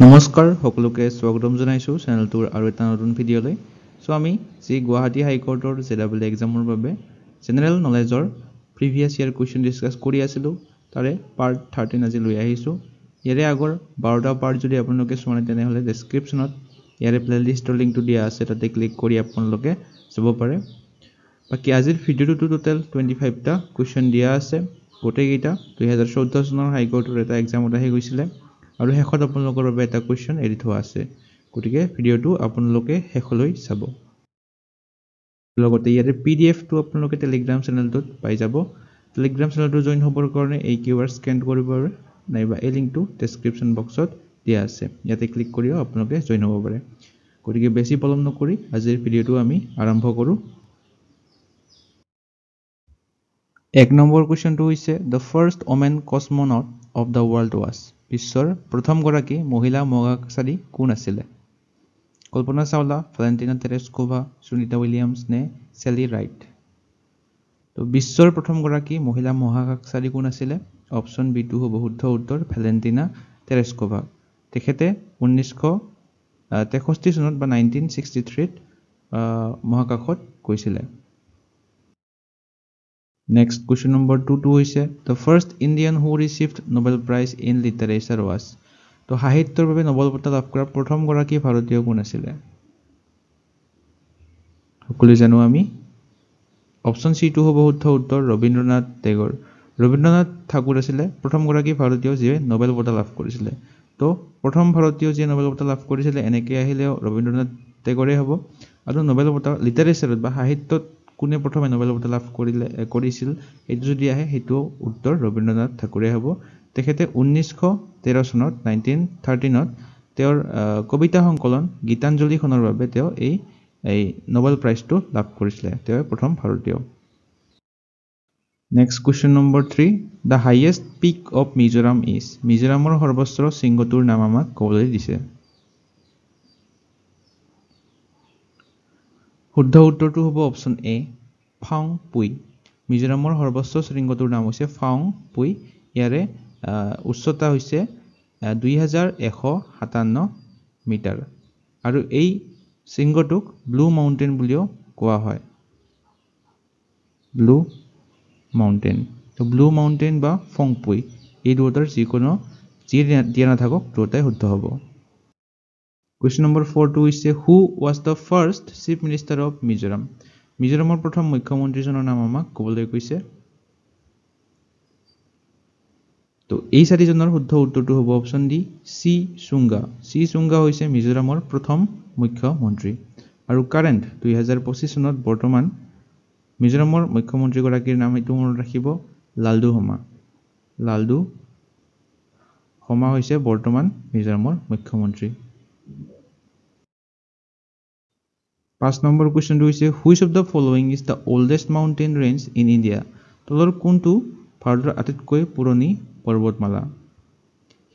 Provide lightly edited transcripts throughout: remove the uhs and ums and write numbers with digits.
নমস্কাৰ সকলোকে স্বাগতম জনাইছো চেনেলটোৰ আৰু এটা নতুন ভিডিঅ'লৈ সো আমি যি গুৱাহাটী হাইকোৰ্টৰ জেডাবল এক্সামৰ বাবে জেনাৰেল নলেজৰ প্ৰিভিয়াস ইয়াৰ কোৱেশ্চন ডিসকাস কৰি আছিলো তাৰে পাৰ্ট 13 আজি লৈ আহিছো ইয়াৰে আগৰ 12টা পাৰ্ট যদি আপোনালোকে চোৱা তেনেহলে ডেসক্ৰিপচনত ইয়াৰে প্লেলিষ্টৰ লিংকটো দিয়া আছে তাতে ক্লিক কৰি আপোনালোকে চাব পাৰে বাকি আজিৰ ভিডিঅ'টো টোটাল 25টা কোৱেশ্চন দিয়া আছে গোটেইকেইটা 2014 চনৰ হাইকোৰ্টৰ এটা এক্সামত আহি গৈছিল আৰু হেখত আপোনালোকৰ বাবে এটা কোৱেশ্চন এৰি থোৱা আছে গতিকে ভিডিঅ'টো আপোনালোকে হেখলৈ চাব লগতে ইয়াৰে পিডিএফ টো আপোনালোকে টেলিগ্ৰাম চেনেলটোত পাই যাব টেলিগ্ৰাম চেনেলটো জয়েন হ'বৰ কাৰণে এই কিউআৰ স্ক্যান কৰিব পাৰে নাইবা এই লিংকটো ডেসক্ৰিপচন বক্সত দিয়া আছে ইয়াতে ক্লিক কৰিও আপোনালোকে জয়েন হ'ব পাৰে গতিকে বেছি পলম নকৰি আজিৰ ভিডিঅ'টো আমি আৰম্ভ কৰো এক নম্বৰ কোৱেশ্চনটো হৈছে the first woman cosmonaut of the world was বিশ্বৰ প্ৰথম গৰাকী মহিলা মহাকাশচাৰী কোন আছিল কল্পনা চাওলা ভ্যালেন্টিনা তেৰেস্কোভা সুনিতা উইলিয়ামছ নে সেলি ৰাইট তো বিশ্বৰ প্ৰথম গৰাকী মহিলা মহাকাশচাৰী কোন আছিল অপচন বি টু হ'ব শুদ্ধ উত্তৰ ভ্যালেন্টিনা তেৰেস্কোভা তেখেতে 1963 চনত বা 1963 ত মহাকাশত গৈছিল Next question number 2 হৈছে the first Indian who received Nobel Prize in Literature was তো সাহিত্যৰ বাবে নোবেল বঁটা লাভ কৰা প্ৰথম গৰাকী ভাৰতীয় কোন আছিল সকলো জানো আমি অপচন সি টু হ'ব শুদ্ধ উত্তৰ ৰবীন্দ্ৰনাথ টেগৰ ৰবীন্দ্ৰনাথ ঠাকুৰ আছিল প্ৰথম গৰাকী ভাৰতীয় যিয়ে নোবেল বঁটা লাভ কৰিছিল তো প্ৰথম ভাৰতীয় যিয়ে নোবেল বঁটা লাভ কৰিছিল এনেকৈ আহিলেও ৰবীন্দ্ৰনাথ টেগৰে হ'ব আৰু নোবেল বঁটা লিটাৰেচাৰত বা সাহিত্যত কোনে প্ৰথমে নোবেল বঁটা লাভ কৰিছিল এইটো যদি আহে হেতু উত্তৰ ৰবীন্দ্ৰনাথ ঠাকুৰে হ'ব তেখেতে 1913 চনত 1913 ত তেওঁৰ কবিতা সংকলন গীতাঞ্জলি খনৰ বাবে তেওঁ এই নোবেল প্ৰাইজটো লাভ কৰিছিল তেওঁ প্ৰথম ভাৰতীয় next question number 3 the highest peak of Mizoram is মিজোৰামৰ সৰ্বোচ্চ শৃংগটোৰ নাম আমাক ক'বলৈ দিছে শুদ্ধ উত্তৰটো হ'ব অপচন এ ফাং পুই মিজোৰামৰ সৰ্বোচ্চ শৃংগটোৰ নাম হৈছে ফাং পুই ইয়াৰে উচ্চতা হৈছে 2157 মিটাৰ আৰু এই শৃংগটোক ব্লু মাউন্টেন বুলিও কোৱা হয় ব্লু মাউন্টেন তো ব্লু মাউন্টেন বা ফাং পুই এই দুটাৰ যিকোনো দিয়া নাথাকক দুটাই শুদ্ধ হ'ব Question number 4 is who was the first chief minister of Mizoram? মিজোৰামৰ প্ৰথম মুখ্যমন্ত্ৰীজনৰ নাম আমাক ক'বলৈ কৈছে তো এই চাৰিজনৰ শুদ্ধ উত্তৰটো হ'ব অপচন ডি চি চুংগা হৈছে মিজোৰামৰ প্ৰথম মুখ্যমন্ত্ৰী আৰু কাৰেন্ট 2025 চনত বৰ্তমান মিজোৰামৰ মুখ্যমন্ত্ৰী গৰাকীৰ নাম এইটো মনত ৰাখিব লালডু হমা হৈছে বৰ্তমান মিজোৰামৰ মুখ্যমন্ত্ৰী 5 নম্বৰ কোৱেশ্চনটো হৈছে which of the following is the oldest mountain range in India তলৰ কোনটো ভাৰতৰ আটাইতকৈ পুৰণি পৰ্বতমালা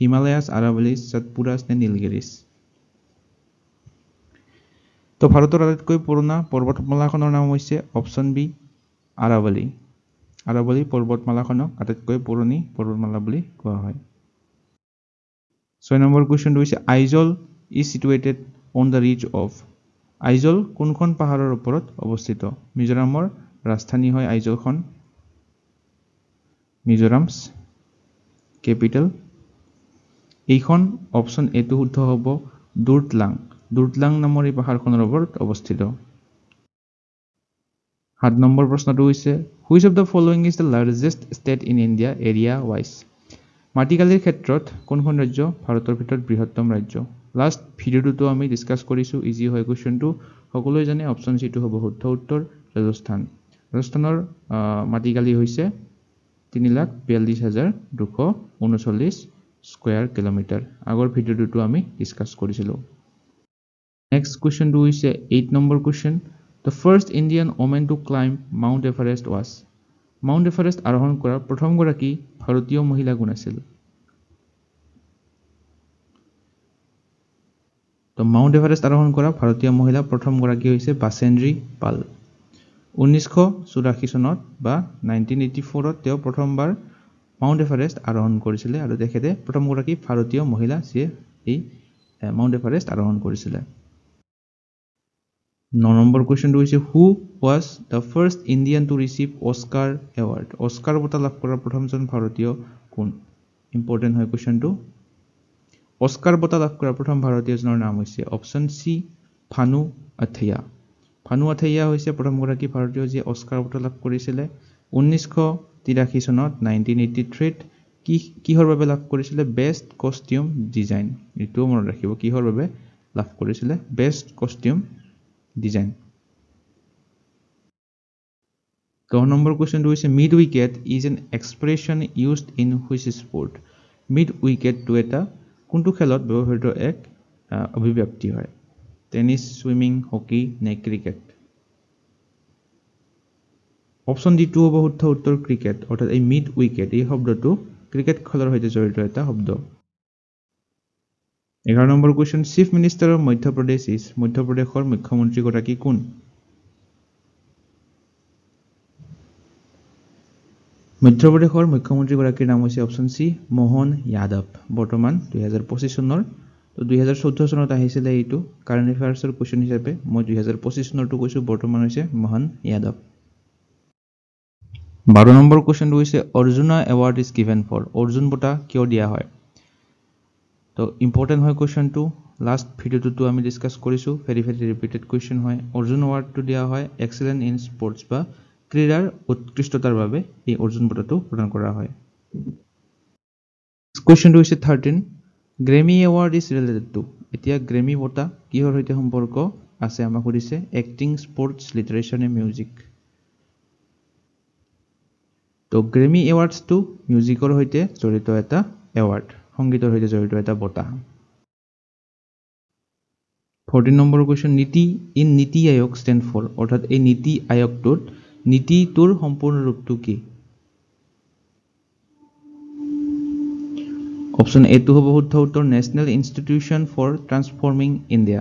হিমালয়াছ আৰাৱলী সতপুৰা নে নীলগিৰিছ তো ভাৰতৰ আটাইতকৈ পুৰণা পৰ্বতমালাখনৰ নাম হৈছে অপচন বি আৰাৱলী পৰ্বতমালাখনক আটাইতকৈ পুৰণি পৰ্বতমালা বুলি কোৱা হয় 6 নম্বৰ কোৱেশ্চনটো হৈছে Aizawl is situated on the ridge of Aizawl কোনখন পাহাৰৰ ওপৰত অৱস্থিত মিজোৰামৰ ৰাজধানী হয় আইজলখন মিজোৰামছ কেপিটেল এইখন অপচন এ টো শুদ্ধ হ'ব দুৰ্টলাং নামৰ এই পাহাৰখনৰ ওপৰত অৱস্থিত 7 নম্বৰ প্ৰশ্নটো হৈছে which of the following is the largest state in India area wise মাটিকালিৰ ক্ষেত্ৰত কোনখন ৰাজ্য ভাৰতৰ ভিতৰত বৃহত্তম ৰাজ্য লাষ্ট ভিডিঅ'টো আমি ডিসকাস কৰিছো ইজি হয় কোৱেশ্চনটো সকলোৱে জানে অপচন সি টো হ'ব শুদ্ধ উত্তৰ ৰাজস্থানৰ মাটিকালি হৈছে 3,42,239 স্কয়াৰ কিলোমিটাৰ আগৰ ভিডিঅ'টো আমি ডিসকাস কৰিছিলো নেক্সট কোৱেশ্চনটো হৈছে 8 number question the first Indian woman to climb Mount Everest was Mount Everest আৰোহণ কৰা প্ৰথম গৰাকী ভাৰতীয় মহিলা কোন আছিল তো মাউন্ট এভাৰেস্ট আৰোহণ কৰা ভাৰতীয় মহিলা প্ৰথম গৰাকী হৈছে বাসেন্দ্ৰী পাল 1984 চনত বা 1984 ত তেওঁ প্ৰথমবাৰ মাউন্ট এভাৰেস্ট আৰোহণ কৰিছিল আৰু তেখেতে প্ৰথম গৰাকী ভাৰতীয় মহিলা যিয়ে এই মাউণ্ট এভাৰেষ্ট আৰোহণ কৰিছিলে 9 নম্বৰ কোৱেশ্চনটো হৈছে হু was the first Indian to receive Oscar award Oscar বঁটা লাভ কৰা প্ৰথমজন ভাৰতীয় কোন ইম্পৰ্টেন্ট হয় কোৱেশ্চনটো অস্কাৰ বঁটা লাভ কৰা প্ৰথম ভাৰতীয়জনৰ নাম হৈছে অপচন সি ভানু আথাইয়া হৈছে প্ৰথমগৰাকী ভাৰতীয় যিয়ে অস্কাৰ বঁটা লাভ কৰিছিলে 1983 চনত 1983 কিহৰ বাবে লাভ কৰিছিলে বেষ্ট কষ্টিউম ডিজাইন এইটো মনত ৰাখিব কিহৰ বাবে লাভ কৰিছিলে বেষ্ট কষ্টিউম ডিজাইন 10 নম্বৰ কোৱেশ্চনটো হৈছে mid wicket is an expression used in which sport mid উইকেটটো এটা কোনটো খেলত ব্যৱহৃত এক অভিব্যক্তি হয় টেনিছ সুইমিং হকি নে ক্ৰিকেট অপচন ডি টো হ'ব শুদ্ধ উত্তৰ ক্ৰিকেট অৰ্থাৎ এই মিড উইকেট এই শব্দটো ক্ৰিকেট খেলৰ সৈতে জড়িত এটা শব্দ 11 number question chief minister of মধ্যপ্ৰদেশৰ মুখ্যমন্ত্ৰী গৰাকী কোন মধ্যপ্ৰদেশৰ মুখ্যমন্ত্ৰী গৰাকীৰ নাম হৈছে অপচন সি মোহন যাদৱ বৰ্তমান 2025 চনৰ তো 2014 চনত আহিছিলে এইটো কাৰেণ্ট এফেয়াৰ্ছৰ কোৱেশ্চন হিচাপে মই 2025 চনৰটো কৈছো বৰ্তমান হৈছে মোহন যাদৱ 12 নম্বৰ কোৱেশ্চনটো হৈছে Arjuna award is given for Arjun বঁটা কিয় দিয়া হয় তো ইম্পৰ্টেন্ট হয় কোৱেশ্চনটো লাষ্ট ভিডিওটো আমি ডিসকাস কৰিছো ভেৰি ৰিপিটেড কোৱেশ্চন হয় অৰ্জুন এৱাৰ্ডটো দিয়া হয় এক্সেলেন্ট ইন স্পৰ্টছ বা ক্ৰীড়াৰ উৎকৃষ্টতাৰ বাবে এই অৰ্জুন বঁটাটো প্ৰদান কৰা হয় কোৱেশ্চনটো হৈছে 13 Grammy award is related to এতিয়া গ্ৰেমি বঁটা কিহৰ সৈতে সম্পৰ্ক আছে আমাক সুধিছে এক্টিং স্পৰ্টছ লিটাৰেচাৰ নে মিউজিক তো গ্ৰেমি এৱাৰ্ডছটো মিউজিকৰ সৈতে জড়িত এটা এৱাৰ্ড সংগীতৰ সৈতে জড়িত এটা বঁটা 14 নম্বৰ কোৱেশ্চন নীতি আয়োগ ষ্টেণ্ড ফৰ অৰ্থাৎ এই নীতি আয়োগটোত নীতিটোৰ সম্পূৰ্ণ ৰূপটো কি অপচন এ টো হ'ব শুদ্ধ উত্তৰ national institution for transforming India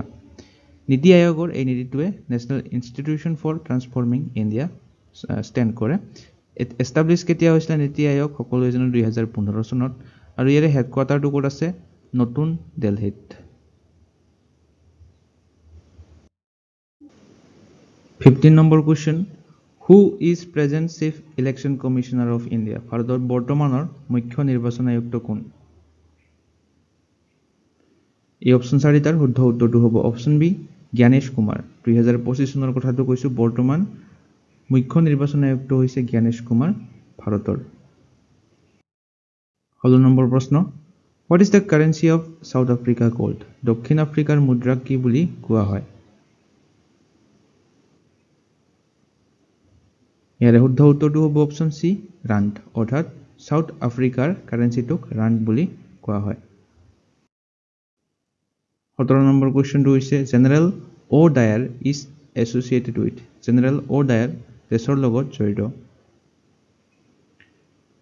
NITI আয়োগৰ এই নীতিটোৱে national institution for transforming India stand কৰে এষ্টাব্লিছ কেতিয়া হৈছিলে নীতি আয়োগ সকলোৱে জানো 2015 চনত আৰু ইয়াৰে হেডকোৱাৰ্টাৰটো ক'ত আছে নতুন দিল্লীত 15 number question who is present chief election commissioner of India ভাৰতৰ বৰ্তমানৰ মুখ্য নিৰ্বাচন আয়ুক্ত কোন এই অপচন চাৰিটাৰ শুদ্ধ উত্তৰটো হ'ব অপচন বি জ্ঞানেশ কুমাৰ 2025 চনৰ কথাটো কৈছো বৰ্তমান মুখ্য নিৰ্বাচন আয়ুক্ত হৈছে জ্ঞানেশ কুমাৰ ভাৰতৰ 16 নম্বৰ প্ৰশ্ন what is the currency of South Africa called দক্ষিণ আফ্ৰিকাৰ মুদ্ৰাক কি বুলি কোৱা হয় ইয়াৰে শুদ্ধ উত্তৰটো হ'ব অপচন সি ৰাণ্ড অৰ্থাৎ সাউথ আফ্ৰিকাৰ কাৰেন্সিটোক ৰাণ্ড বুলি কোৱা হয় 17 নম্বৰ কোৱেশ্চনটো হৈছে general O' Dyer is associated with general O' Dyer দেশৰ লগত জড়িত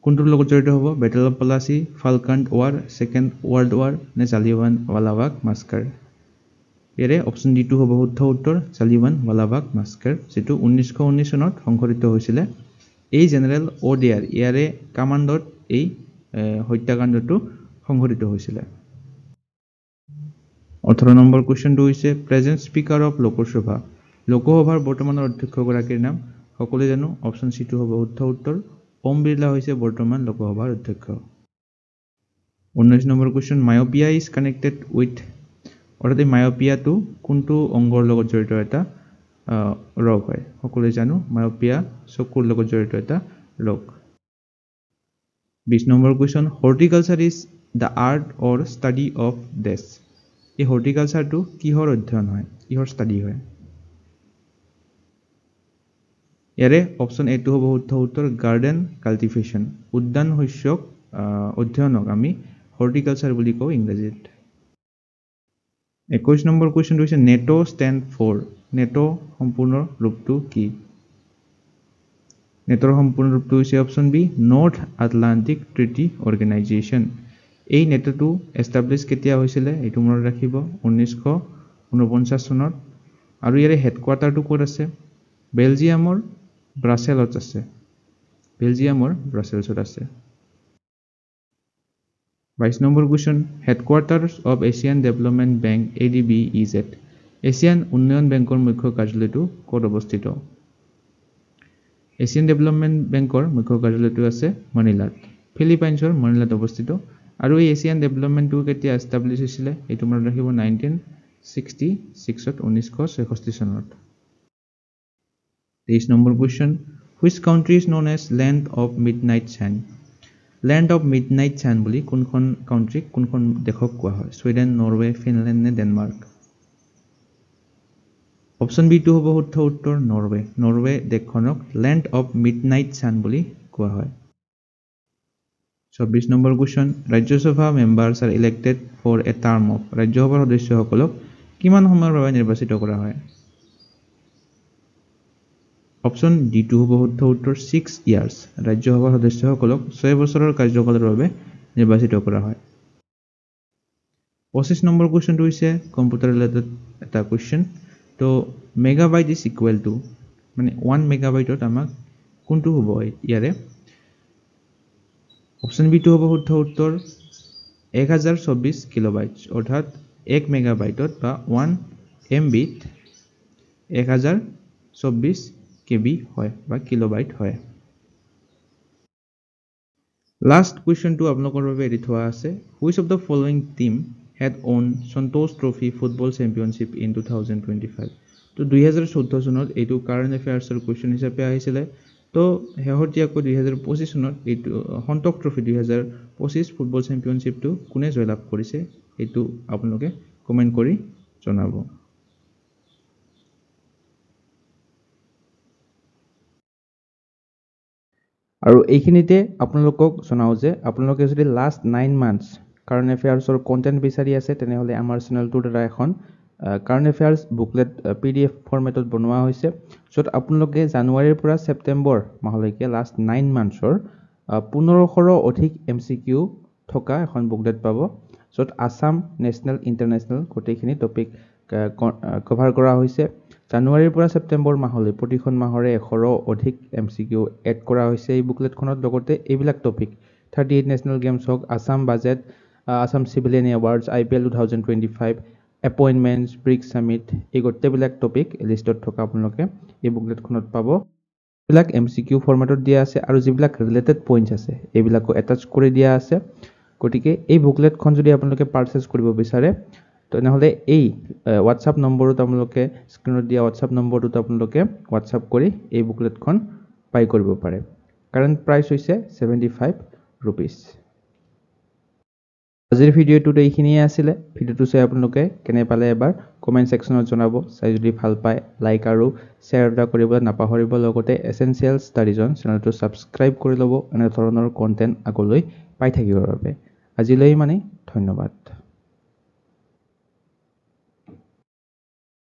কোনটোৰ লগত জড়িত হ'ব battle of Plassey Falkland war second world war নে জালিয়ানৱালাবাগ মাস্কাৰ ইয়াৰে অপচন ডি টো হ'ব শুদ্ধ উত্তৰ জালিয়ানৱালাবাগ মাস্কাৰ যেটো 1919 চনত সংঘটিত হৈছিলে এই জেনাৰেল অ' ডায়াৰ ইয়াৰে কমাণ্ডত এই হত্যাকাণ্ডটো সংঘটিত হৈছিলে 18 নম্বৰ কোৱেশ্চনটো হৈছে প্ৰেজেন্ট স্পিকাৰ অফ লোকসভাৰ বৰ্তমানৰ অধ্যক্ষ গৰাকীৰ নাম সকলোৱে জানো অপচন সি টো হ'ব শুদ্ধ উত্তৰ ওম বিৰলা হৈছে বৰ্তমান লোকসভাৰ অধ্যক্ষ 19 number question myopia is connected with অৰ্থাৎ মায়োপিয়াটো কোনটো অংগৰ লগত জড়িত এটা ৰোগ হয় সকলোৱে জানো মায়োপিয়া চকুৰ লগত জড়িত এটা ৰোগ 20 number question horticulture is the art or study of ডেছ এই হৰ্টিকালচাৰটো কিহৰ অধ্যয়ন হয় কিহৰ ষ্টাডি হয় ইয়াৰে অপচন এ টো হ'ব শুদ্ধ উত্তৰ গাৰ্ডেন কাল্টিভেশ্যন উদ্যান শস্যক অধ্যয়নক আমি হৰ্টিকালচাৰ বুলি কওঁ ইংৰাজীত 21 নম্বৰ কোৱেশ্চনটো হৈছে নেটো ষ্টেণ্ড ফৰ নেটো সম্পূৰ্ণ ৰূপটো কি নেটোৰ সম্পূৰ্ণ ৰূপটো হৈছে option B North Atlantic Treaty Organization এই নেটোটো এষ্টাব্লিছ কেতিয়া হৈছিলে এইটো মনত ৰাখিব 1949 চনত আৰু ইয়াৰে হেডকোৱাৰ্টাৰটো ক'ত আছে বেলজিয়ামৰ ব্ৰাছেলত আছে 22 number question headquarters of Asian development bank ADB is at Asian উন্নয়ন বেংকৰ মুখ্য কাৰ্যালয়টো ক'ত অৱস্থিত এছিয়ান ডেভেলপমেণ্ট বেংকৰ মুখ্য কাৰ্যালয়টো আছে মনিলাত ফিলিপাইনছৰ মনিলাত অৱস্থিত আৰু এই এছিয়ান ডেভেলপমেণ্টটো কেতিয়া এষ্টাব্লিছ হৈছিলে এইটো মনত ৰাখিব 1966 1966 চনত 23 number question which country is known as land of midnight sun land of midnight sun বুলি কোনখন কাউন্ট্ৰি কোনখন দেশক কোৱা হয় সুইডেন নৰৱে ফিনলেণ্ড নে ডেনমাৰ্ক অপচন বি টু হ'ব শুদ্ধ উত্তৰ নৰৱে দেশখনক land of midnight sun বুলি কোৱা হয় 24 number question Rajya Sabha members are elected for a term of ৰাজ্যসভাৰ সদস্যসকলক কিমান সময়ৰ বাবে নিৰ্বাচিত কৰা হয় অপচন ডি টু হ'ব শুদ্ধ উত্তৰ 6 ইয়াৰ্ছ ৰাজ্যসভাৰ সদস্যসকলক 6 বছৰৰ কাৰ্যকালৰ বাবে নিৰ্বাচিত কৰা হয় 25 নম্বৰ কুৱেশ্যনটো হৈছে কম্পিউটাৰ ৰিলেটেড এটা কুৱেশ্যন তো মেগাবাইট ইজ ইকুৱেল টু মানে 1 মেগাবাইটত আমাক কোনটো হ'ব ইয়াৰে অপচন বি টু হ'ব শুদ্ধ উত্তৰ 1024 কিলোবাইট অৰ্থাৎ 1 মেগাবাইটত বা 1 MBত 1024 KB হয় বা কিলোবাইট হয় লাষ্ট কুৱেশ্যনটো আপোনালোকৰ বাবে এৰি থোৱা আছে which of the following team had won Santosh Trophy Football Championship in 2025 তো 2014 চনত এইটো কাৰেণ্ট এফেয়াৰ্ছৰ কুৱেশ্যন হিচাপে আহিছিলে তো শেহতীয়াকৈ 2025 চনত এইটো সন্তোষ ট্ৰফি 2025 ফুটবল চেম্পিয়নশ্বিপটো কোনে জয়লাভ কৰিছে এইটো আপোনালোকে কমেন্ট কৰি জনাব আৰু এইখিনিতে আপোনালোকক জনাও যে আপোনালোকে যদি লাষ্ট 9 মান্থছ কাৰেণ্ট এফেয়াৰ্ছৰ কন্টেন্ট বিচাৰি আছে তেনেহলে আমাৰ চেনেলটোৰ দ্বাৰা এখন কাৰেণ্ট এফেয়াৰ্ছ বুকলেট PDF ফৰমেটত বনোৱা হৈছে য'ত আপোনালোকে জানুৱাৰীৰ পৰা ছেপ্টেম্বৰ মাহলৈকে লাষ্ট 9 মান্থছৰ 1500ৰো অধিক MCQ থকা এখন বুকলেট পাব য'ত আসাম নেশ্যনেল ইণ্টাৰনেশ্যনেল গোটেইখিনি টপিক কভাৰ কৰা হৈছে জানুৱাৰীৰ পৰা ছেপ্টেম্বৰ মাহলৈ প্ৰতিখন মাহৰে 100ৰো অধিক MCQ এড কৰা হৈছে এই বুকলেটখনত লগতে এইবিলাক টপিক 38 নেশ্যনেল গেমছ হওক Assam budget Assam civilian awards IPL 2025 appointments BRICS summit এই গোটেইবিলাক টপিক লিষ্টত থকা আপোনালোকে এই বুকলেটখনত পাব এইবিলাক MCQ ফৰমেটত দিয়া আছে আৰু যিবিলাক ৰিলেটেড পইণ্টছ আছে এইবিলাকো এটাচ কৰি দিয়া আছে গতিকে এই বুকলেটখন যদি আপোনালোকে পাৰচেজ কৰিব বিচাৰে তেনেহলে এই WhatsApp নম্বৰত আপোনালোকে স্ক্ৰিনত দিয়া WhatsApp নম্বৰটোত আপোনালোকে WhatsApp কৰি এই বুকলেটখন বাই কৰিব পাৰে কাৰেণ্ট প্ৰাইচ হৈছে 75 rupees আজিৰ ভিডিঅ'টোতে এইখিনিয়ে আছিলে ভিডিঅ'টো চাই আপোনালোকে কেনে পালে এবাৰ কমেন্ট সেকশনত জনাব চাই যদি ভাল পায় লাইক আৰু শ্বেয়াৰ কৰিবলৈ নাপাহৰিব লগতে এসেনশিয়েল ষ্টাডিজন চেনেলটো সাবস্ক্ৰাইব কৰি ল'ব এনে ধৰণৰ কন্টেন্ট আগলৈ পাই থাকিবৰ বাবে আজিলৈ মানে ধন্যবাদ